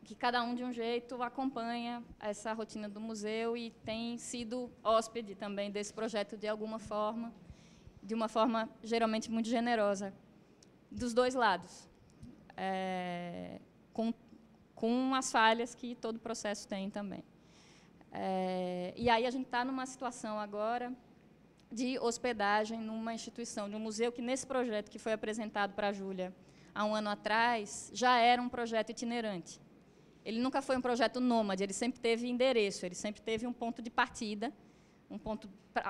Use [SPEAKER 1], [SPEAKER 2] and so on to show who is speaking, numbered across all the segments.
[SPEAKER 1] que cada um, de um jeito, acompanha essa rotina do museu e tem sido hóspede também desse projeto de alguma forma, de uma forma geralmente muito generosa, dos dois lados, com as falhas que todo processo tem também. E aí a gente está numa situação agora de hospedagem numa instituição, de um museu que, nesse projeto que foi apresentado para a Júlia há um ano atrás, já era um projeto itinerante. Ele nunca foi um projeto nômade, ele sempre teve endereço, ele sempre teve um ponto de partida, um ponto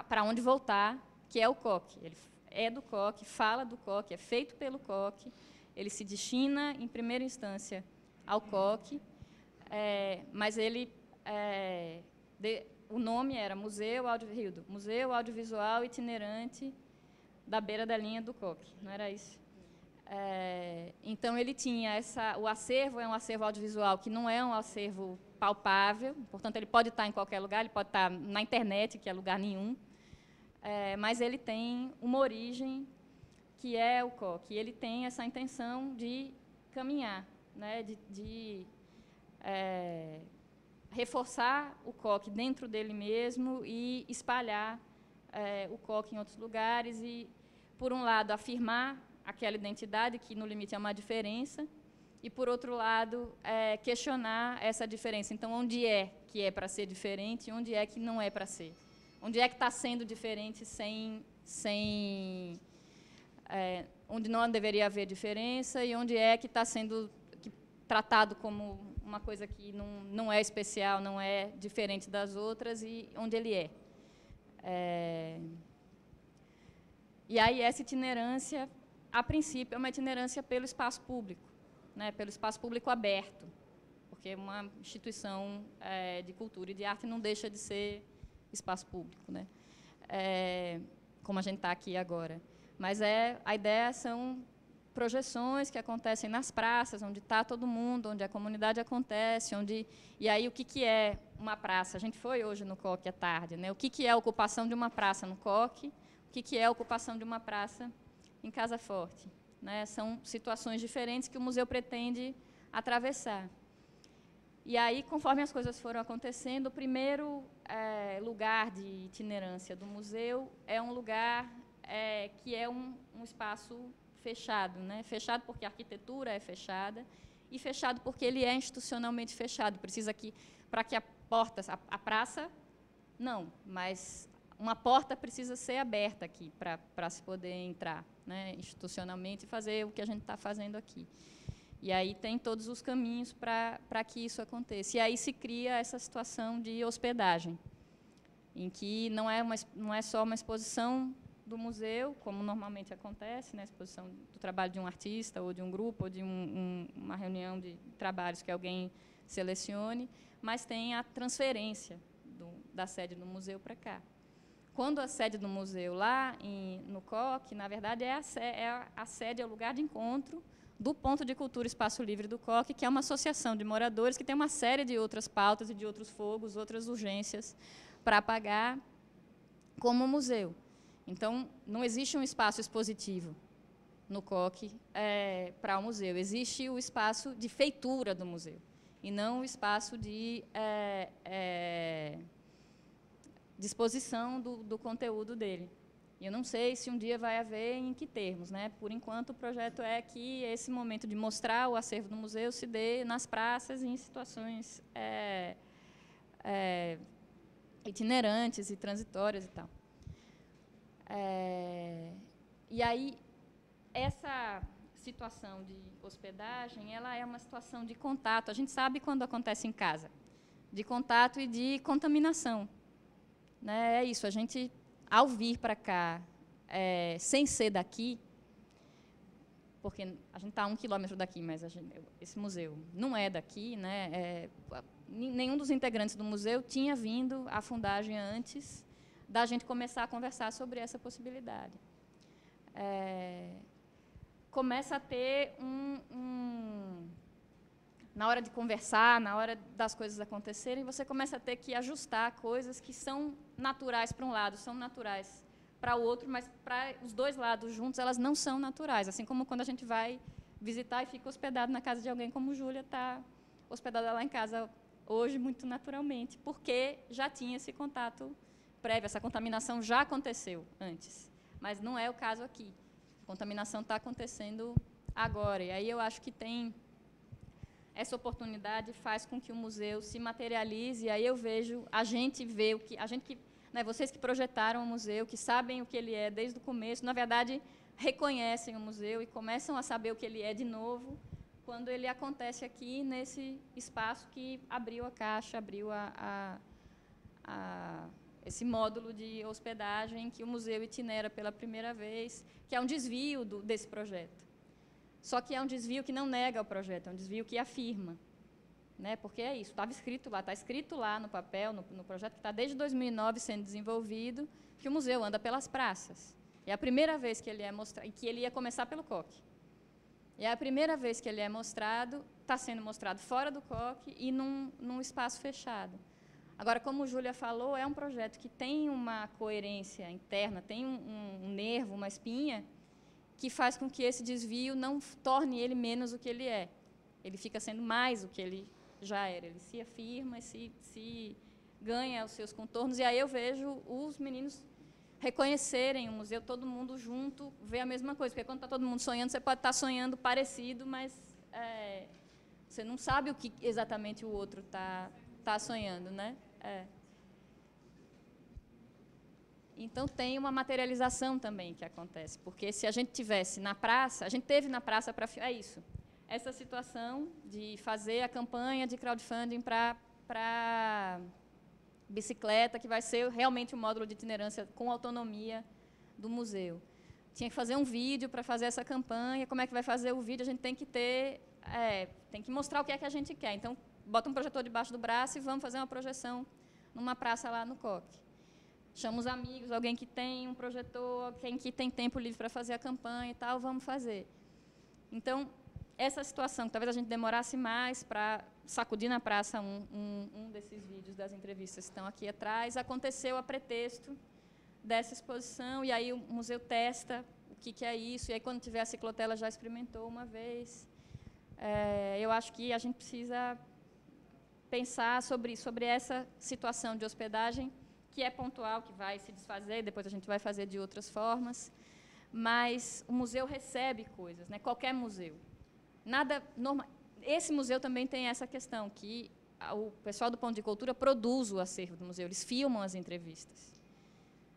[SPEAKER 1] para onde voltar, que é o COC. Ele é do COC, fala do COC, é feito pelo COC, ele se destina, em primeira instância, ao COC, mas ele... o nome era Museu Audiovisual Itinerante da Beira da Linha do COC, não era isso? Então, ele tinha o acervo é um acervo audiovisual que não é um acervo palpável, portanto, ele pode estar em qualquer lugar, ele pode estar na internet, que é lugar nenhum, mas ele tem uma origem que é o COC, e ele tem essa intenção de caminhar, né, de reforçar o COC dentro dele mesmo e espalhar o COC em outros lugares e, por um lado, afirmar aquela identidade, que, no limite, é uma diferença, e, por outro lado, questionar essa diferença. Então, onde é que é para ser diferente e onde é que não é para ser? Onde é que está sendo diferente onde não deveria haver diferença e onde é que está sendo tratado como uma coisa que não é especial, não é diferente das outras, e onde ele é. E aí, essa itinerância, a princípio, é uma itinerância pelo espaço público, né, pelo espaço público aberto, porque uma instituição de cultura e de arte não deixa de ser espaço público, né, como a gente está aqui agora. Mas a ideia são projeções que acontecem nas praças, onde está todo mundo, onde a comunidade acontece, e aí o que é uma praça? A gente foi hoje no COC à tarde, né? O que é a ocupação de uma praça no COC? O que é a ocupação de uma praça em Casa Forte? Né? São situações diferentes que o museu pretende atravessar. E aí, conforme as coisas foram acontecendo, o primeiro lugar de itinerância do museu é um lugar que é um espaço fechado, né? Fechado porque a arquitetura é fechada e fechado porque ele é institucionalmente fechado. Precisa que, para que a praça, não, mas uma porta precisa ser aberta aqui para se poder entrar, né, institucionalmente, e fazer o que a gente está fazendo aqui. E aí tem todos os caminhos para que isso aconteça. E aí se cria essa situação de hospedagem, em que não é só uma exposição do museu, como normalmente acontece, né, exposição do trabalho de um artista, ou de um grupo, ou de uma reunião de trabalhos que alguém selecione, mas tem a transferência da sede do museu para cá. Quando a sede do museu lá no COC, na verdade, a sede é o lugar de encontro do Ponto de Cultura Espaço Livre do COC, que é uma associação de moradores que tem uma série de outras pautas e de outros fogos, outras urgências para pagar como museu. Então, não existe um espaço expositivo no COC para o museu. Existe o espaço de feitura do museu, e não o espaço de exposição do conteúdo dele. E eu não sei se um dia vai haver em que termos, né? Por enquanto, o projeto é que esse momento de mostrar o acervo do museu se dê nas praças e em situações itinerantes e transitórias e tal. E aí, essa situação de hospedagem, ela é uma situação de contato. A gente sabe quando acontece em casa, de contato e de contaminação. Né? É isso, a gente, ao vir para cá, sem ser daqui, porque a gente está a 1 quilômetro daqui, mas esse museu não é daqui, né? Nenhum dos integrantes do museu tinha vindo à Fundagem antes da gente começar a conversar sobre essa possibilidade. Começa a ter na hora de conversar, na hora das coisas acontecerem, você começa a ter que ajustar coisas que são naturais para um lado, são naturais para o outro, mas para os dois lados juntos, elas não são naturais. Assim como quando a gente vai visitar e fica hospedado na casa de alguém, como Júlia está hospedada lá em casa hoje, muito naturalmente, porque já tinha esse contato prévio, essa contaminação já aconteceu antes. Mas não é o caso aqui. A contaminação está acontecendo agora. E aí eu acho que tem essa oportunidade faz com que o museu se materialize. E aí eu vejo, a gente vê né, vocês que projetaram o museu, que sabem o que ele é desde o começo, na verdade, reconhecem o museu e começam a saber o que ele é de novo quando ele acontece aqui nesse espaço que abriu a caixa, abriu esse módulo de hospedagem que o museu itinera pela primeira vez, que é um desvio desse projeto. Só que é um desvio que não nega o projeto, é um desvio que afirma. Né? Porque é isso, estava escrito lá, está escrito lá no papel, no projeto que está desde 2009 sendo desenvolvido, que o museu anda pelas praças. É a primeira vez que ele é mostrado, e que ele ia começar pelo COC. E é a primeira vez que ele é mostrado, está sendo mostrado fora do COC e num espaço fechado. Agora, como a Júlia falou, é um projeto que tem uma coerência interna, tem um nervo, uma espinha, que faz com que esse desvio não torne ele menos o que ele é. Ele fica sendo mais o que ele já era. Ele se afirma, se ganha os seus contornos. E aí eu vejo os meninos reconhecerem o museu, todo mundo junto, ver a mesma coisa. Porque quando está todo mundo sonhando, você pode estar sonhando parecido, mas você não sabe o que exatamente o outro está sonhando, né? Então, tem uma materialização também que acontece. Porque se a gente tivesse na praça, a gente teve na praça para... É isso. Essa situação de fazer a campanha de crowdfunding para bicicleta, que vai ser realmente um módulo de itinerância com autonomia do museu. Tinha que fazer um vídeo para fazer essa campanha. Como é que vai fazer o vídeo? A gente tem que tem que mostrar o que é que a gente quer. Então, bota um projetor debaixo do braço e vamos fazer uma projeção numa praça lá no COC. Chama os amigos, alguém que tem um projetor, quem que tem tempo livre para fazer a campanha e tal, vamos fazer. Então, essa situação, que talvez a gente demorasse mais para sacudir na praça um desses vídeos das entrevistas que estão aqui atrás, aconteceu a pretexto dessa exposição, e aí o museu testa o que é isso, e aí, quando tiver a ciclotela, já experimentou uma vez. Eu acho que a gente precisa pensar sobre essa situação de hospedagem, que é pontual, que vai se desfazer, depois a gente vai fazer de outras formas, mas o museu recebe coisas, né? Qualquer museu. Esse museu também tem essa questão, que o pessoal do Ponto de Cultura produz o acervo do museu, eles filmam as entrevistas.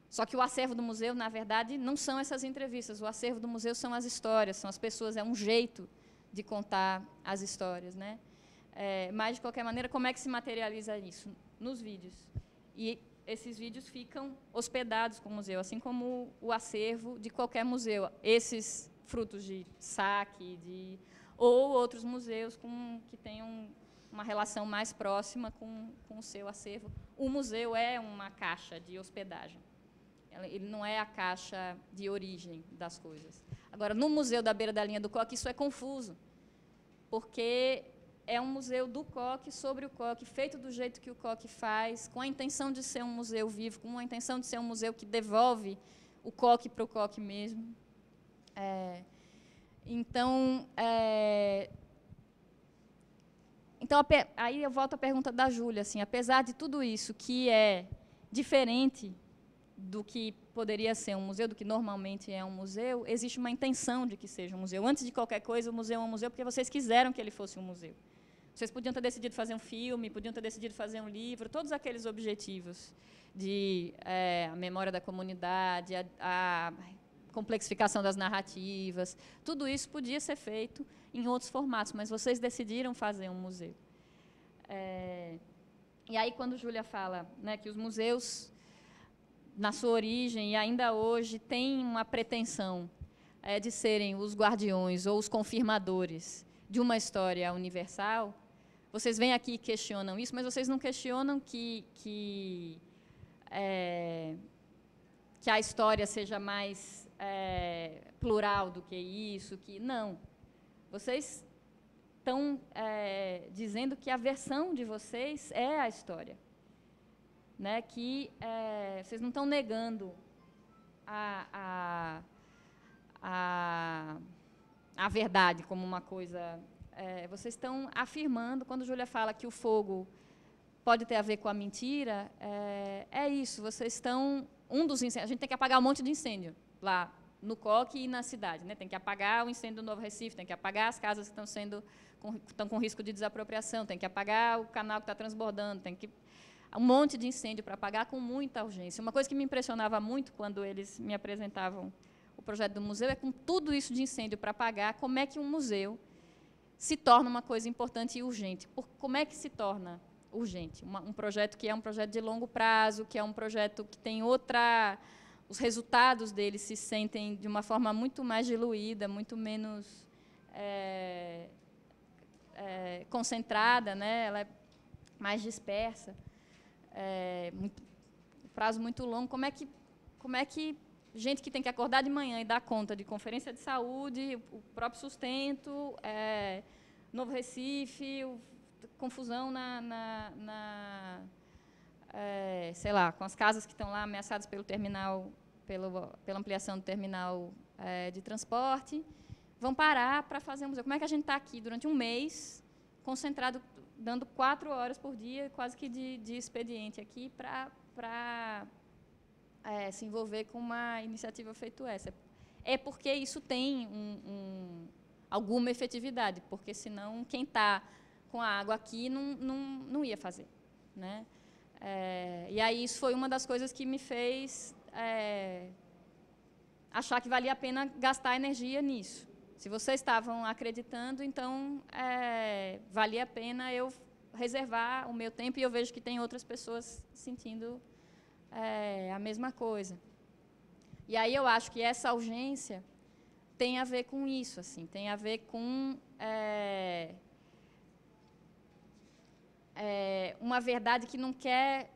[SPEAKER 1] Só que o acervo do museu, na verdade, não são essas entrevistas, o acervo do museu são as histórias, são as pessoas, é um jeito de contar as histórias, né? Mas, de qualquer maneira, como é que se materializa isso? Nos vídeos. E esses vídeos ficam hospedados com o museu, assim como o acervo de qualquer museu. Esses frutos de saque, ou outros museus que tenham uma relação mais próxima com o seu acervo. O museu é uma caixa de hospedagem. Ele não é a caixa de origem das coisas. Agora, no Museu da Beira da Linha do COC, isso é confuso, porque é um museu do COC, sobre o COC, feito do jeito que o COC faz, com a intenção de ser um museu vivo, com a intenção de ser um museu que devolve o COC para o COC mesmo. Então, aí eu volto à pergunta da Júlia. Assim, apesar de tudo isso, que é diferente do que poderia ser um museu, do que normalmente é um museu, existe uma intenção de que seja um museu. Antes de qualquer coisa, o museu é um museu porque vocês quiseram que ele fosse um museu. Vocês podiam ter decidido fazer um filme, podiam ter decidido fazer um livro, todos aqueles objetivos de a memória da comunidade, a complexificação das narrativas, tudo isso podia ser feito em outros formatos, mas vocês decidiram fazer um museu. E aí, quando Júlia fala, né, que os museus, na sua origem e ainda hoje, têm uma pretensão de serem os guardiões ou os confirmadores de uma história universal, vocês vêm aqui e questionam isso, mas vocês não questionam que a história seja mais plural do que isso, não. Vocês estão dizendo que a versão de vocês é a história, né? Que vocês não estão negando a verdade como uma coisa... vocês estão afirmando, quando Júlia fala que o fogo pode ter a ver com a mentira, é isso, vocês estão... a gente tem que apagar um monte de incêndio lá no COC e na cidade, né? Tem que apagar o incêndio do Novo Recife, tem que apagar as casas que estão com risco de desapropriação, tem que apagar o canal que está transbordando, tem que... um monte de incêndio para apagar com muita urgência. Uma coisa que me impressionava muito quando eles me apresentavam o projeto do museu é, com tudo isso de incêndio para apagar, como é que um museu se torna uma coisa importante e urgente. Como é que se torna urgente? Um projeto que é um projeto de longo prazo, que é um projeto que tem outra... os resultados dele se sentem de uma forma muito mais diluída, muito menos concentrada, né? Ela é mais dispersa. Prazo muito longo. Como é que gente que tem que acordar de manhã e dar conta de conferência de saúde, o próprio sustento, Novo Recife, confusão sei lá, com as casas que estão lá ameaçadas pelo terminal, pela ampliação do terminal de transporte, vão parar para fazer um museu. Como é que a gente está aqui durante um mês, concentrado, dando 4 horas por dia, quase que de expediente aqui, para se envolver com uma iniciativa feita essa? É porque isso tem alguma efetividade, porque senão quem está com a água aqui não ia fazer, né? E aí isso foi uma das coisas que me fez achar que valia a pena gastar energia nisso. Se vocês estavam acreditando, então valia a pena eu reservar o meu tempo, e eu vejo que tem outras pessoas sentindo a mesma coisa. E aí eu acho que essa urgência tem a ver com isso, assim, tem a ver com uma verdade que não quer,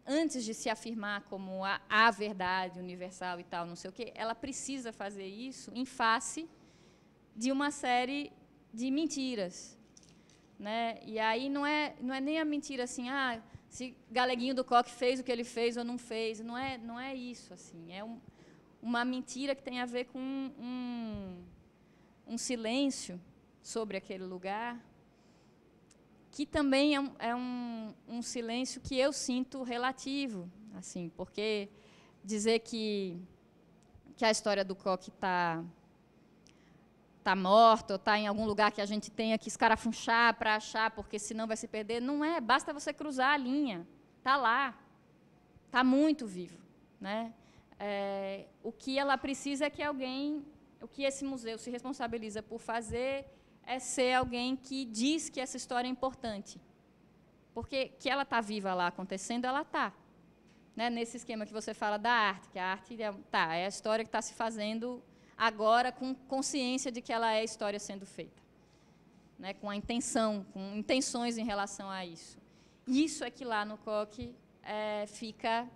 [SPEAKER 1] antes de se afirmar como a verdade universal e tal, não sei o quê, ela precisa fazer isso em face de uma série de mentiras, né? E aí não é nem a mentira assim, se Galeguinho do Coque fez o que ele fez ou não fez, não é isso, assim, é uma mentira que tem a ver com um silêncio sobre aquele lugar, que também é um silêncio que eu sinto relativo, assim, porque dizer que a história do Coque está morta, ou está em algum lugar que a gente tenha que escarafunchar para achar, porque senão vai se perder, não é, basta você cruzar a linha, está lá, está muito vivo, né? O que ela precisa é que alguém, o que esse museu se responsabiliza por fazer é ser alguém que diz que essa história é importante. Porque que ela está viva lá acontecendo, ela está. Né? Nesse esquema que você fala da arte, que a arte é a história que está se fazendo agora com consciência de que ela é a história sendo feita. Né? Com a intenção, com intenções em relação a isso. Isso é que lá no COC fica